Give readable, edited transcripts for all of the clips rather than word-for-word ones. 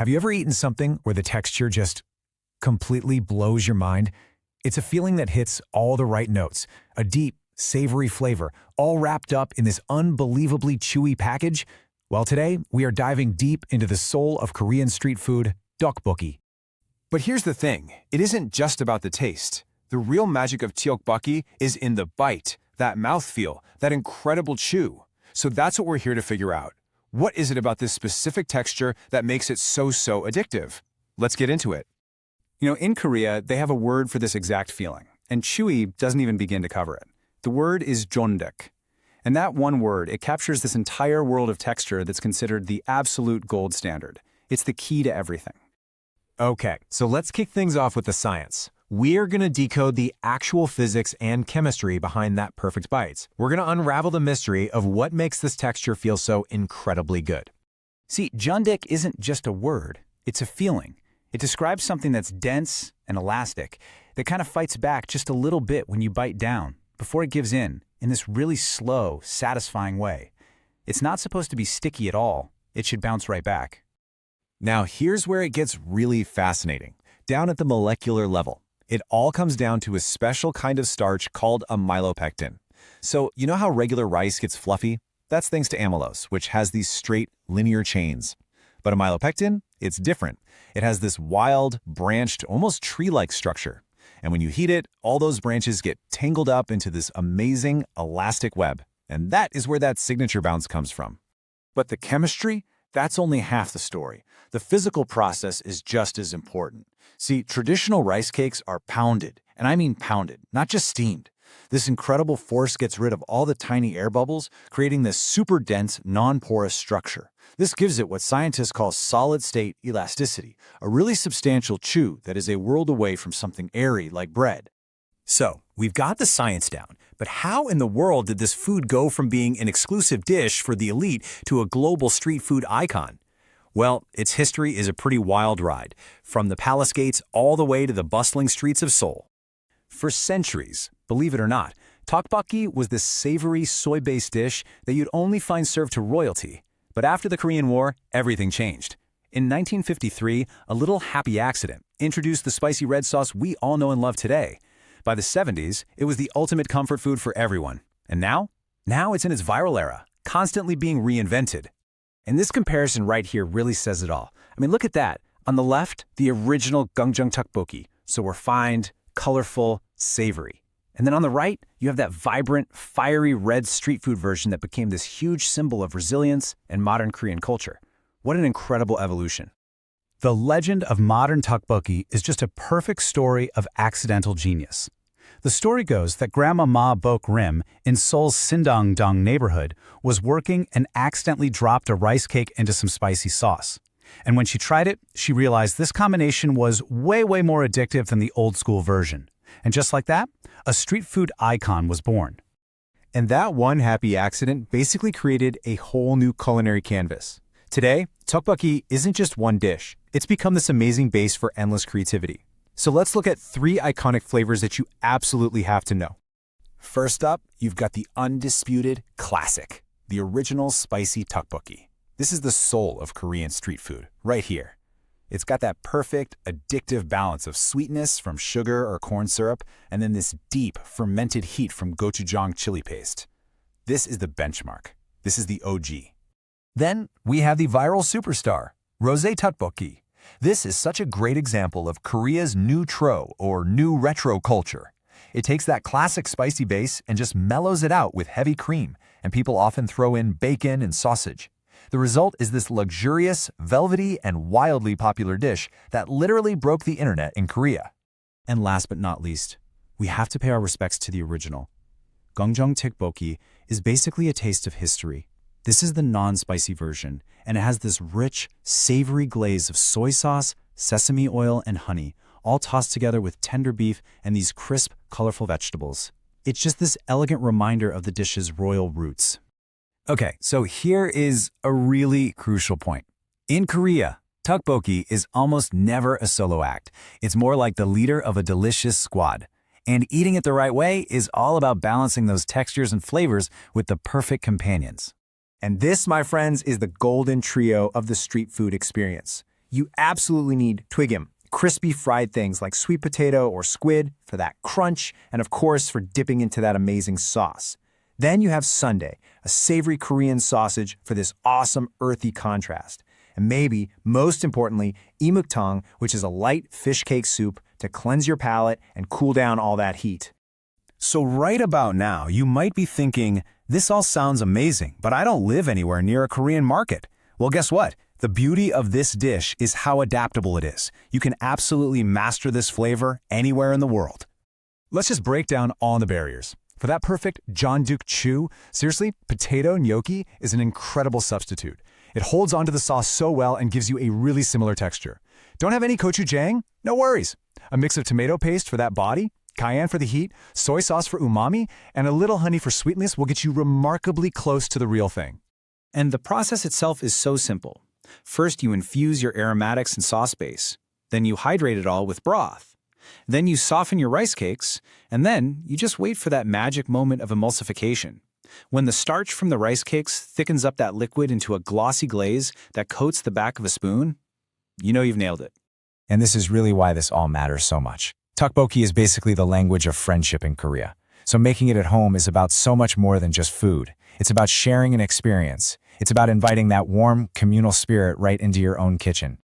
Have you ever eaten something where the texture just completely blows your mind? It's a feeling that hits all the right notes, a deep, savory flavor, all wrapped up in this unbelievably chewy package. Well, today, we are diving deep into the soul of Korean street food, tteokbokki. But here's the thing, it isn't just about the taste. The real magic of tteokbokki is in the bite, that mouthfeel, that incredible chew. So that's what we're here to figure out. What is it about this specific texture that makes it so addictive? Let's get into it. In Korea, they have a word for this exact feeling, and chewy doesn't even begin to cover it. The word is Jjon-deuk. And that one word, it captures this entire world of texture that's considered the absolute gold standard. It's the key to everything. Okay, so let's kick things off with the science. We're going to decode the actual physics and chemistry behind that perfect bite. We're going to unravel the mystery of what makes this texture feel so incredibly good. See, Jjon-deuk isn't just a word, it's a feeling. It describes something that's dense and elastic, that kind of fights back just a little bit when you bite down, before it gives in this really slow, satisfying way. It's not supposed to be sticky at all. It should bounce right back. Now here's where it gets really fascinating. Down at the molecular level, it all comes down to a special kind of starch called amylopectin. So you know how regular rice gets fluffy? That's thanks to amylose, which has these straight, linear chains. But amylopectin, it's different. It has this wild, branched, almost tree-like structure. And when you heat it, all those branches get tangled up into this amazing, elastic web. And that is where that signature bounce comes from. But the chemistry? That's only half the story. The physical process is just as important. See, traditional rice cakes are pounded, and I mean pounded, not just steamed. This incredible force gets rid of all the tiny air bubbles, creating this super dense, non-porous structure. This gives it what scientists call solid-state elasticity, a really substantial chew that is a world away from something airy like bread. So, we've got the science down, but how in the world did this food go from being an exclusive dish for the elite to a global street food icon? Well, its history is a pretty wild ride, from the palace gates all the way to the bustling streets of Seoul. For centuries, believe it or not, tteokbokki was this savory soy-based dish that you'd only find served to royalty. But after the Korean War, everything changed. In 1953, a little happy accident introduced the spicy red sauce we all know and love today. By the 70s, it was the ultimate comfort food for everyone. And now? Now it's in its viral era, constantly being reinvented. And this comparison right here really says it all. I mean, look at that. On the left, the original Gungjung Tteokbokki, so refined, colorful, savory. And then on the right, you have that vibrant, fiery red street food version that became this huge symbol of resilience and modern Korean culture. What an incredible evolution. The legend of modern tteokbokki is just a perfect story of accidental genius. The story goes that Grandma Ma Bok Rim in Seoul's Sindong-dong neighborhood was working and accidentally dropped a rice cake into some spicy sauce. And when she tried it, she realized this combination was way more addictive than the old-school version. And just like that, a street food icon was born. And that one happy accident basically created a whole new culinary canvas. Today, tteokbokki isn't just one dish. It's become this amazing base for endless creativity. So let's look at 3 iconic flavors that you absolutely have to know. First up, you've got the undisputed classic, the original spicy tteokbokki. This is the soul of Korean street food, right here. It's got that perfect, addictive balance of sweetness from sugar or corn syrup, and then this deep, fermented heat from Gochujang chili paste. This is the benchmark. This is the OG. Then, we have the viral superstar, Rosé Tteokbokki. This is such a great example of Korea's new tro, or new retro culture. It takes that classic spicy base and just mellows it out with heavy cream, and people often throw in bacon and sausage. The result is this luxurious, velvety, and wildly popular dish that literally broke the internet in Korea. And last but not least, we have to pay our respects to the original. Gungjung Tteokbokki is basically a taste of history. This is the non-spicy version, and it has this rich, savory glaze of soy sauce, sesame oil, and honey, all tossed together with tender beef and these crisp, colorful vegetables. It's just this elegant reminder of the dish's royal roots. Okay, so here is a really crucial point. In Korea, tteokbokki is almost never a solo act. It's more like the leader of a delicious squad. And eating it the right way is all about balancing those textures and flavors with the perfect companions. And this, my friends, is the golden trio of the street food experience. You absolutely need twigim, crispy fried things like sweet potato or squid for that crunch, and of course for dipping into that amazing sauce. Then you have sundae, a savory Korean sausage for this awesome earthy contrast. And maybe, most importantly, imukdang, which is a light fish cake soup to cleanse your palate and cool down all that heat. So right about now, you might be thinking, this all sounds amazing, but I don't live anywhere near a Korean market. Well, guess what? The beauty of this dish is how adaptable it is. You can absolutely master this flavor anywhere in the world. Let's just break down all the barriers. For that perfect Jjon-deuk chew, seriously, potato gnocchi is an incredible substitute. It holds onto the sauce so well and gives you a really similar texture. Don't have any gochujang? No worries. A mix of tomato paste for that body, cayenne for the heat, soy sauce for umami, and a little honey for sweetness will get you remarkably close to the real thing. And the process itself is so simple. First, you infuse your aromatics and sauce base. Then you hydrate it all with broth. Then you soften your rice cakes, and then you just wait for that magic moment of emulsification. When the starch from the rice cakes thickens up that liquid into a glossy glaze that coats the back of a spoon, you know you've nailed it. And this is really why this all matters so much. Tteokbokki is basically the language of friendship in Korea. So making it at home is about so much more than just food. It's about sharing an experience. It's about inviting that warm, communal spirit right into your own kitchen.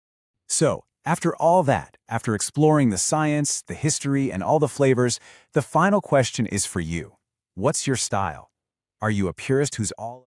So, after all that, after exploring the science, the history, and all the flavors, the final question is for you. What's your style? Are you a purist who's all